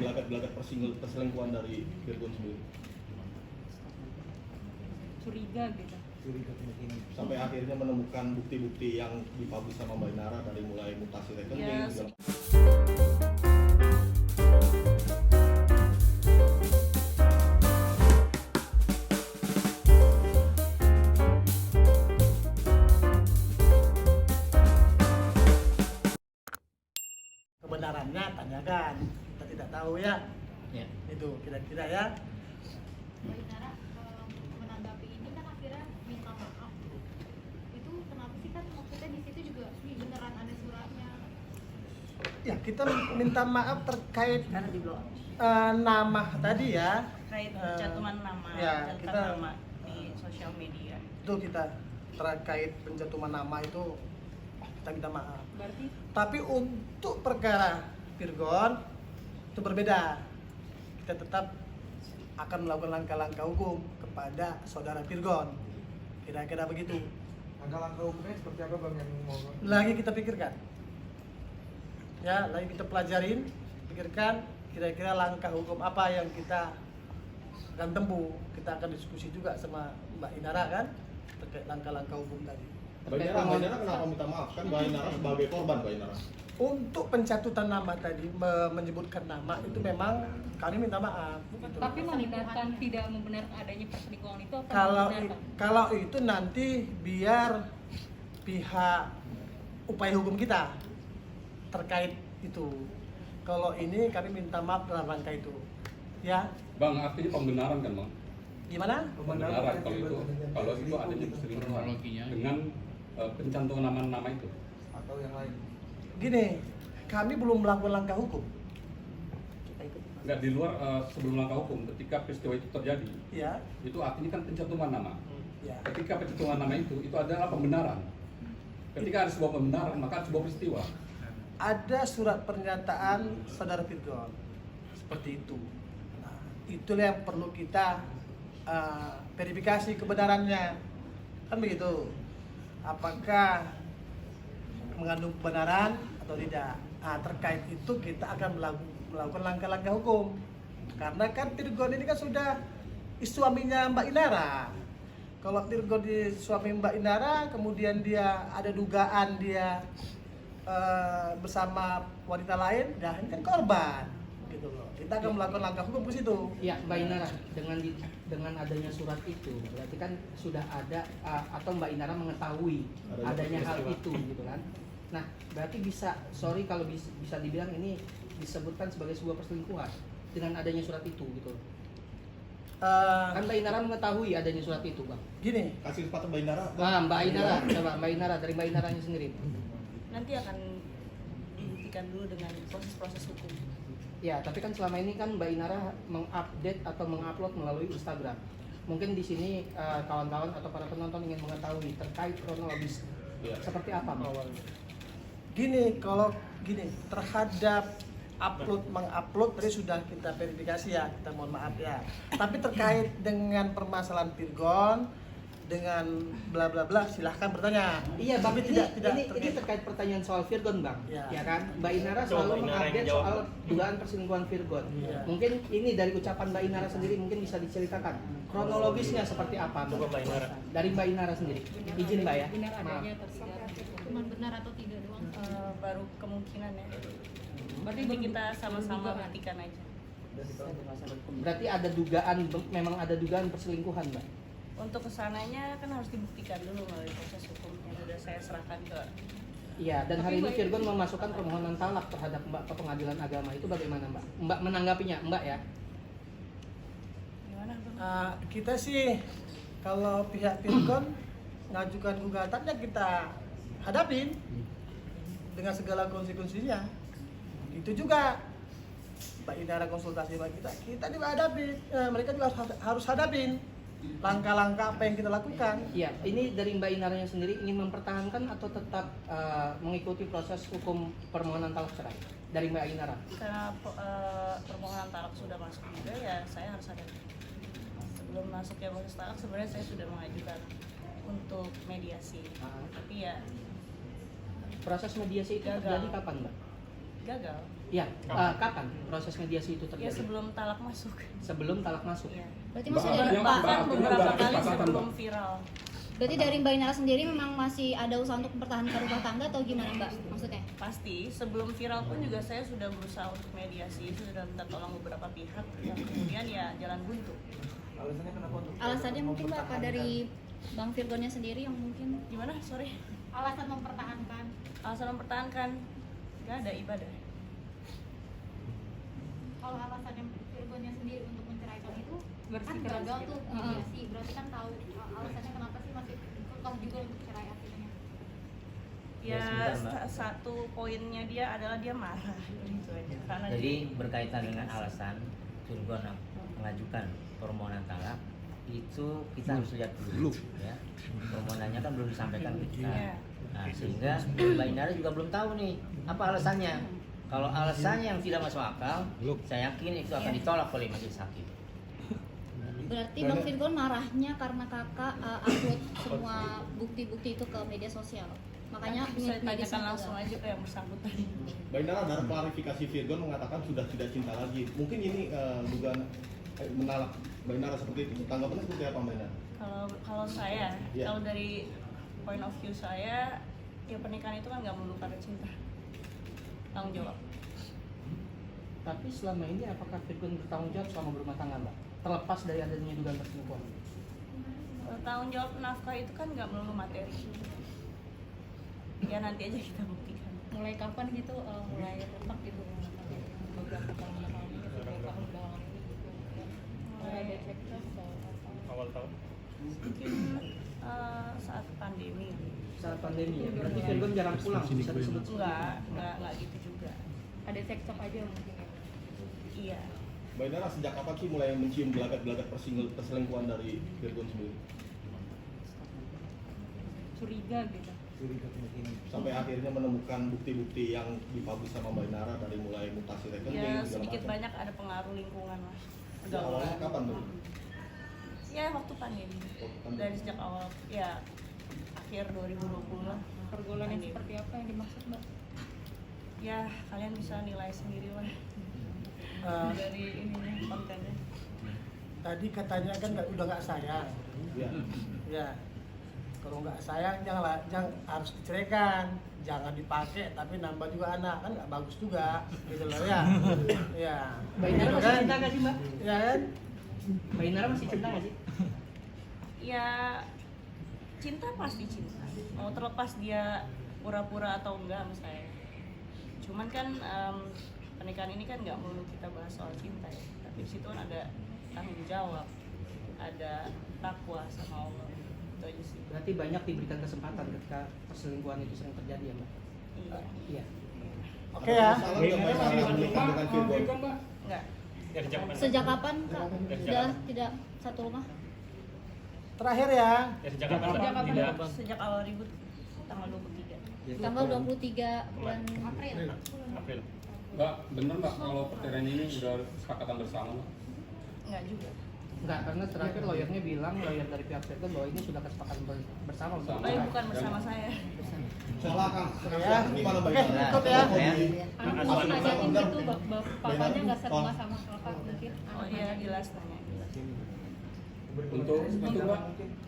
gelagat-gelagat perselingkuhan dari Virgon sendiri? Curiga gitu. Sampai akhirnya menemukan bukti-bukti yang dipublish sama Mbak Inara dari mulai mutasi rekening. Ya, kebenarannya tanyakan, kita tidak tahu ya. Itu kira-kira ya. Mbak Inara menanggapi ini kan akhirnya minta maaf. Itu kenapa sih, kan maksudnya di situ juga beneran ada suratnya. Ya, kita minta maaf terkait nama tadi ya. terkait pencantuman nama, ya, pencantuman nama di sosial media. Itu kita terkait pencantuman nama itu kita minta maaf. Berarti Tapi untuk perkara Virgon itu berbeda. Kita tetap akan melakukan langkah-langkah hukum kepada saudara Virgon. Kira-kira begitu. Langkah-langkah hukumnya seperti apa Bang yang mau? Lagi kita pikirkan. Ya, lagi kita pelajarin, pikirkan kira-kira langkah hukum apa yang kita akan tempuh. Kita akan diskusi juga sama Mbak Inara kan terkait langkah-langkah hukum tadi. Mbak Inara kenapa minta maaf? Kan Mbak Inara sebagai korban, Mbak Inara. Untuk pencatutan nama tadi, menyebutkan nama itu memang kami minta maaf. Gitu. tapi membenarkan tidak membenarkan adanya perselingkuhan itu apa? Kalau itu nanti biar pihak upaya hukum kita terkait itu. Kalau ini kami minta maaf dalam rangka itu. Ya, Bang, artinya pembenaran kan Bang? gimana? Pembenaran kalau itu adanya perselingkuhan dengan pencantuman nama-nama itu. Atau yang lain? Gini, kami belum melakukan langkah hukum. Nggak di luar sebelum langkah hukum, ketika peristiwa itu terjadi, Ya, itu artinya kan pencantuman nama. ya. Ketika pencantuman nama itu adalah pembenaran. Ketika ada sebuah pembenaran, maka ada sebuah peristiwa. Ada surat pernyataan saudara Virgon seperti itu. Nah, itulah yang perlu kita verifikasi kebenarannya, kan begitu. Apakah mengandung kebenaran atau tidak? Nah, terkait itu kita akan melakukan langkah-langkah hukum. Karena kan Virgon ini kan sudah suaminya Mbak Inara. Kalau Virgon di suami Mbak Inara, kemudian dia ada dugaan dia bersama wanita lain, nah ini kan korban, gitu loh. Kita akan melakukan langkah hukum ke situ. Ya, Mbak Inara, dengan adanya surat itu, berarti kan sudah ada atau Mbak Inara mengetahui adanya hal itu, gitu kan? Nah, berarti sorry kalau bisa dibilang ini disebutkan sebagai sebuah perselingkuhan dengan adanya surat itu, gitu. Kan Mbak Inara mengetahui adanya surat itu, Bang. Gini, Kasih kesempatan Mbak Inara. Mbak Inara, coba Mbak Inara dari Mbak Inaranya sendiri. Nanti akan dibuktikan dulu dengan proses-proses hukum. Ya, tapi kan selama ini kan Mbak Inara mengupdate atau mengupload melalui Instagram. Mungkin di sini kawan-kawan atau para penonton ingin mengetahui terkait kronologis seperti apa awalnya. Gini, kalau gini terhadap mengupload tadi sudah kita verifikasi ya, kita mohon maaf ya. Tapi terkait dengan permasalahan Virgon dengan bla bla bla, silahkan bertanya. Iya, Bang, tapi ini terkait pertanyaan soal Virgon, Bang. Ya kan? Mbak Inara selalu mengupdate soal dugaan perselingkuhan Virgon. Ya. Mungkin ini dari ucapan Mbak Inara sendiri mungkin bisa diceritakan kronologisnya seperti apa, Mbak? Mbak Inara. Dari Mbak Inara sendiri. Izin, Mbak ya. Benar Maaf. adanya atau tidak? Cuman benar atau tidak doang. Baru kemungkinan ya. Berarti kita sama-sama buktikan aja. Berarti ada dugaan, memang ada dugaan perselingkuhan, Mbak? Untuk kesananya kan harus dibuktikan dulu melalui proses hukum yang sudah saya serahkan ke. Iya, dan hari ini Tapi Virgon memasukkan permohonan talak terhadap Mbak ke pengadilan agama. Itu bagaimana, Mbak? Mbak menanggapinya, Mbak ya? Gimana, Bang? Kita sih kalau pihak Virgon ngajukan gugatannya kita hadapin dengan segala konsekuensinya. Itu juga Mbak Inara konsultasi sama kita juga hadapin, mereka juga harus hadapin langkah-langkah apa yang kita lakukan. Iya, ini dari Mbak Inaranya sendiri ingin mempertahankan atau tetap mengikuti proses hukum permohonan talak cerai dari Mbak Inara? Karena permohonan talak sudah masuk juga ya, saya harus hadapi. Sebelum masuknya proses talak sebenarnya saya sudah mengajukan untuk mediasi. Tapi ya Proses mediasi itu Gagal. terjadi kapan, Mbak? gagal. Ya, kapan proses mediasi itu Ya terjadi? sebelum talak masuk. Sebelum talak masuk. Iya. Berarti Mbak, masih ada artinya Bahkan Mbak, beberapa udah kali kesepakatan, sebelum Mbak? viral. Berarti dari Mbak Inara sendiri memang masih ada usaha untuk mempertahankan rumah tangga atau gimana Mbak maksudnya? Pasti sebelum viral pun juga saya sudah berusaha untuk mediasi, sudah minta tolong beberapa pihak yang kemudian ya jalan buntu. Alasannya kenapa untuk Alasannya mungkin Mbak apa dari Bang Virgonnya sendiri yang mungkin Gimana? Sorry. alasan mempertahankan? Alasan mempertahankan nggak ada ibadah. Kalau alasannya Virgonnya sendiri untuk menceraikan itu kan Bersikeras gagal gitu. tuh mediasi, berarti kan tahu alasannya kenapa sih masih kekeh juga untuk cerai akhirnya. Ya sebentar, Mbak. satu poinnya dia adalah dia marah gitu aja. Karena Jadi berkaitan dengan alasan Virgon mengajukan permohonan talak itu kita harus lihat dulu ya. Permohonannya kan belum disampaikan ke kita. Iya. Nah, sehingga Mbak Inara juga belum tahu nih apa alasannya. Kalau alasannya yang tidak masuk akal, saya yakin itu akan ditolak oleh majelis hakim. Berarti Bang Virgon marahnya karena kakak upload semua bukti-bukti itu ke media sosial. Makanya bisa media ditanyakan sosial langsung aja ke yang bersangkutan. Mbak Inara, dari klarifikasi Virgon mengatakan sudah tidak cinta lagi. Mungkin ini dugaan menalak Mbak Inara seperti itu. Tanggapannya seperti apa Mbak Inara? Kalau saya, Iya. kalau dari point of view saya, ya pernikahan itu kan nggak melulu karena cinta. Tanggung jawab. Tapi selama ini apakah Virgon bertanggung jawab selama berumah tangga, Mbak? Terlepas dari adanya dugaan perselingkuhan. Tanggung jawab nafkah itu kan nggak melulu materi. Ya nanti aja kita buktikan. mulai kapan gitu mulai retak gitu beberapa tahun belakangan ini gitu beberapa tahun belakangan ini gitu mulai ada efeknya atau apa? Awal tahun. Mungkin saat pandemi. Saat pandemi ya. Berarti Virgon jarang pulang, bisa disebut. Enggak gitu juga. Ada cekcok aja mungkin ya. Iya. Mbak Inara, sejak kapan sih mulai mencium gelagat-gelagat perselingkuhan dari Virgon sendiri? Curiga gitu. Sampai akhirnya menemukan bukti-bukti yang dipublish sama Mbak Inara dari mulai mutasi rekening Ya segala sedikit macam. banyak ada pengaruh lingkungan lah. Sejak awalnya kapan tuh? Ya waktu pandemi. Waktu pandemi. Dari sejak awal ya akhir 2020 lah. Pergaulan yang Pandemi. seperti apa yang dimaksud Mbak? Ya kalian bisa nilai sendiri lah dari ininya kontennya. Tadi katanya kan udah nggak sayang. Ya. Ya, kalau nggak sayang jangan harus diceraikan, jangan dipakai tapi nambah juga anak kan nggak bagus juga gitu loh ya. Ya. Mbak Inara Gitu masih kan? cinta nggak sih, Mbak? Ya kan? Mbak Inara masih cinta nggak sih? Ya cinta pasti cinta. Mau terlepas dia pura-pura atau enggak sama saya. Cuman kan pernikahan ini kan nggak melulu kita bahas soal cinta ya. Tapi di situ kan ada tanggung jawab, ada takwa sama Allah. Itu aja sih. Berarti banyak diberikan kesempatan ketika perselingkuhan itu sering terjadi ya, Mbak? Iya. Iya. Oke ya. Salah nggak Mbak Inara menikah dengan Virgon? Enggak. Dari jam Sejak kapan Kak? Sudah tidak satu rumah? Terakhir ya. Dari jam kapan? Sejak kapan? Tidak. Sejak awal ribut tanggal 23. Tanggal 23 bulan April. April. Mbak, bener Mbak kalau perceraian ini udah kesepakatan bersama Mbak? Enggak juga. Enggak, karena terakhir lawyernya bilang, lawyer dari pihak Virgon bahwa ini sudah kesepakatan bersama untuk Sama. Tapi bercerai. bukan bersama saya. Salah kan? Ya. Gimana Mbak Oke, Inara? ikut ya. Anak masih nanyain gitu bapaknya nggak serumah sama kakak mungkin Oh iya jelas nanya. Untuk Mbak,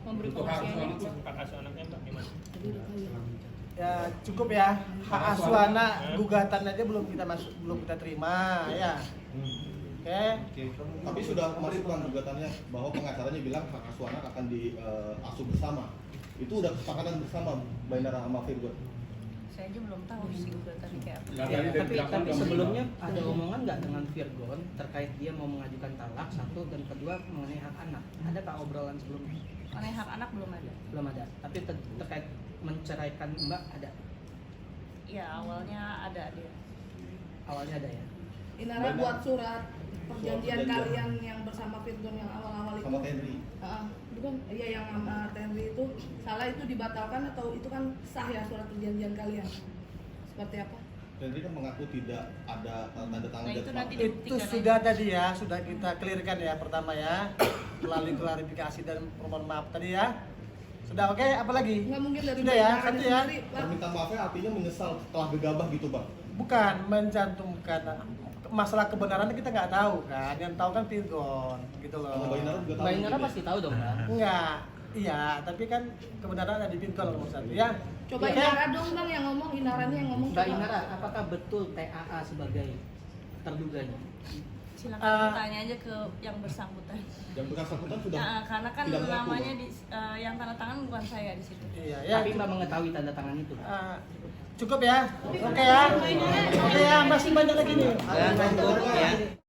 memberi untuk hak asuh pengertiannya. anak Mbak? Hak asuh anaknya Mbak gimana? Ya cukup ya. Hak asuh anak gugatan aja belum kita terima ya. Oke. Tapi sudah masuk kan gugatannya bahwa pengacaranya bilang hak asuh anak akan diasuh bersama. Itu udah kesepakatan bersama Mbak Inara sama Virgon. Saya aja belum tahu sih gugatannya kayak apa. Nggak, Ya, tadi dia tapi bilang kan nggak sebelumnya meninggal. ada omongan nggak dengan Virgon terkait dia mau mengajukan talak satu dan kedua mengenai hak anak? Ada tak obrolan sebelumnya? Mengenai hak anak belum ada. Belum ada. Tapi terkait menceraikan Mbak ada. Ya awalnya ada dia. Awalnya ada ya. Inara buat surat perjanjian kalian yang bersama Virgon yang awal-awal itu. Sama Henry. Itu kan iya yang sama Henry itu salah itu dibatalkan atau itu kan sah ya surat perjanjian kalian? Seperti apa? Henry kan mengaku tidak ada tanda tangan Nah, dari itu nanti Pak. Itu sudah tadi ya, sudah kita clearkan ya pertama ya melalui klarifikasi dan permohonan maaf tadi ya. Sudah oke, apa lagi? Nggak mungkin dari Sudah ya, Mbak Inara satu ya. sendiri, Pak. Permintaan maafnya artinya menyesal setelah gegabah gitu bang. Bukan mencantumkan masalah kebenarannya kita nggak tahu kan, yang tahu kan Virgon gitu loh. Sama Mbak Inara juga tahu. Mbak Inara mungkin ya? pasti tahu dong kan? Enggak, iya, tapi kan kebenaran ada di Virgon nomor satu ya. Coba Oke? Inara dong bang yang ngomong, Inaranya yang ngomong. Mbak coba. Inara, apakah betul TAA sebagai terduganya? Silakan tanya aja ke yang bersangkutan. Yang bersangkutan sudah. Nah, karena kan tidak mengaku, namanya Bang. yang tanda tangan bukan saya di situ. Iya, ya. Tapi Mbak mengetahui tanda tangan itu. Cukup ya, oke ya, oke ya, masih banyak lagi nih. Ya, cukup ya.